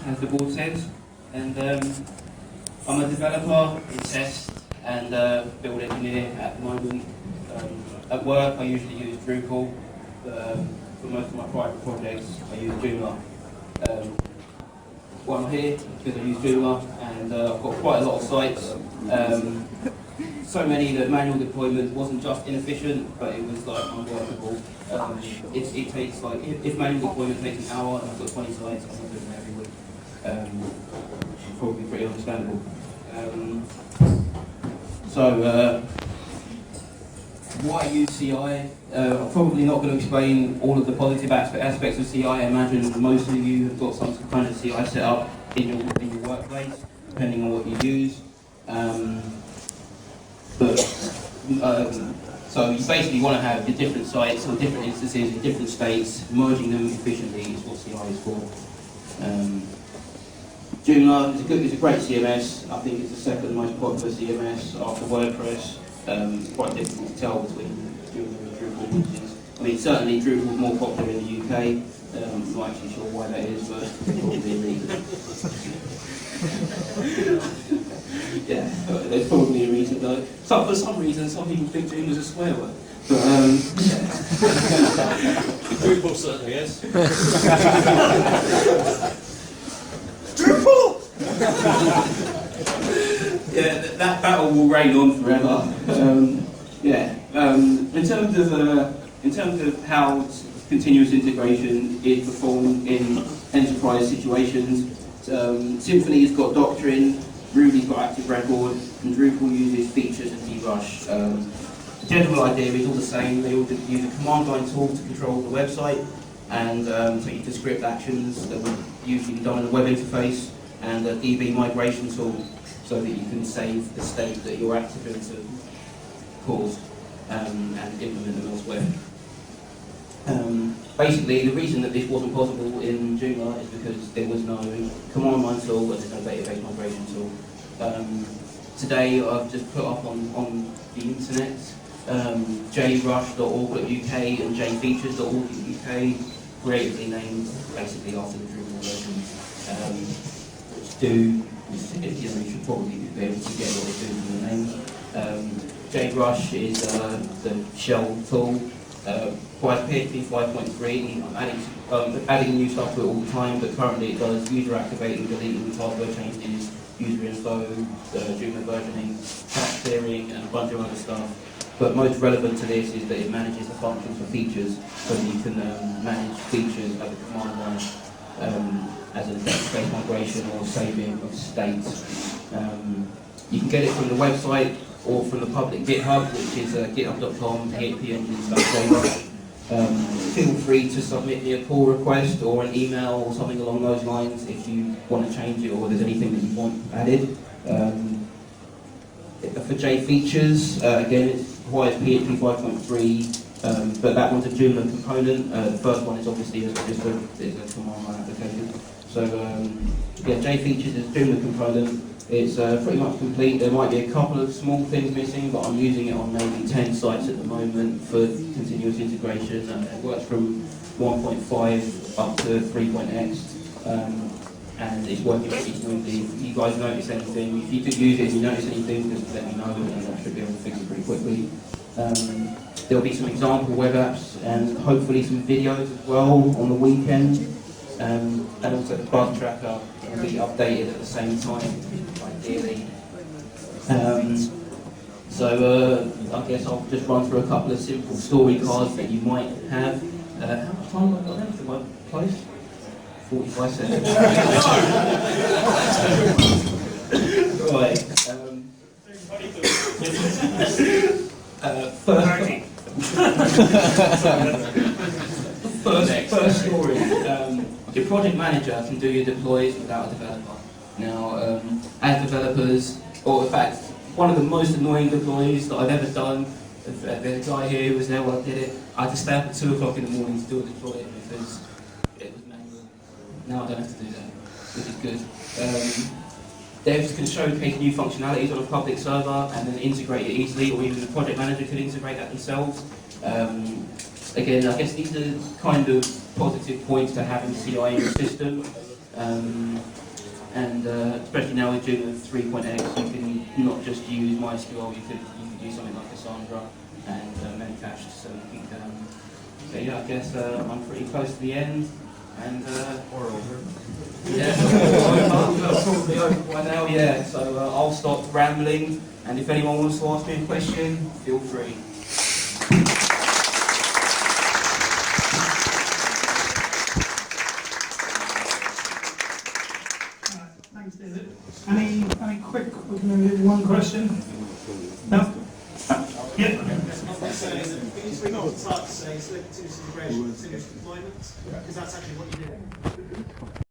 as the board says, and I'm a developer in test and build engineer at the moment. At work, I usually use Drupal. For most of my private projects, I use Joomla. Why I'm here because I use Joomla, and I've got quite a lot of sites. So many that manual deployment wasn't just inefficient, but it was like unworkable. It takes like if manual deployment takes an hour and I've got 20 sites, I'm not doing that every week. Probably pretty understandable. Why use CI? I'm probably not going to explain all of the positive aspects of CI. I imagine most of you have got some kind of CI set up in your workplace, depending on what you use. So you basically want to have your different sites or different instances in different states, merging them efficiently is what CI is for. Joomla is a great CMS. I think it's the second most popular CMS after WordPress. Quite difficult to tell between Joomla and Drupal. I mean, certainly Drupal is more popular in the UK. I'm not actually sure why that is, but probably a reason. Yeah, there's probably a reason though. So for some reason, some people think Joomla is a swear word. But Drupal certainly is. Drupal! Yeah, that battle will reign on forever. In terms of how continuous integration is performed in enterprise situations, Symfony's got doctrine, Ruby's got active record, and Drupal uses features and JRush. The general idea is all the same. They all use a command line tool to control the website, and so you can script actions that would usually be done in a web interface, and a DB migration tool so that you can save the state that your activants have caused and implement them elsewhere. Basically, the reason that this wasn't possible in Joomla is because there was no command line tool and there's no database migration tool. Today, I've just put up on the internet JRush.org.uk and jfeatures.org.uk, creatively named basically after the Drupal version, which do, you should probably be able to get what they do from the name. JRush is the shell tool. Requires PHP 5.3. I'm adding new stuff to it all the time, but currently it does user activating, deleting, hardware changes, user info, Joomla versioning, cache clearing, and a bunch of other stuff. But most relevant to this is that it manages the functions for features, so that you can manage features at the command line as a database migration or saving of states. You can get it from the website or from the public GitHub, which is github.com/phpengine/JRush. Feel free to submit me a pull request or an email or something along those lines if you want to change it or there's anything that you want added. For JFeatures, again, it requires PHP 5.3, but that one's a Joomla component. The first one is obviously just a command line application. So yeah, JFeatures is a Joomla component. It's pretty much complete. There might be a couple of small things missing, but I'm using it on maybe 10 sites at the moment for continuous integration. It works from 1.5 up to 3.x, and it's working pretty smoothly. If you guys notice anything, if you do use it and you notice anything, just let me know, and I should be able to fix it pretty quickly. There'll be some example web apps and hopefully some videos as well on the weekend, and also the bug tracker will be updated at the same time, ideally. I guess I'll just run through a couple of simple story cards that you might have. How much time have I got left? Am I close? 45 seconds. Right. First story. Your project manager can do your deploys without a developer. Now, as developers, or in fact, one of the most annoying deploys that I've ever done, there's a guy here who was there while I did it. I had to stay up at 2 o'clock in the morning to do a deploy because it was manual. Now I don't have to do that, which is good. Devs can showcase new functionalities on a public server and then integrate it easily, or even the project manager could integrate that themselves. Again, I guess these are kind of positive points to having CI in your system. And especially now with Joomla 3.x, you can not just use MySQL, you could use something like Cassandra and Memcached. So yeah, I guess I'm pretty close to the end. And Or over. yeah, probably over by now. Yeah, so I'll stop rambling. And if anyone wants to ask me a question, feel free. Thanks, David. Any quick, we can maybe do one question? No? Yeah. It's really not start to say, slip to integration, continuous deployment, because that's actually what you do.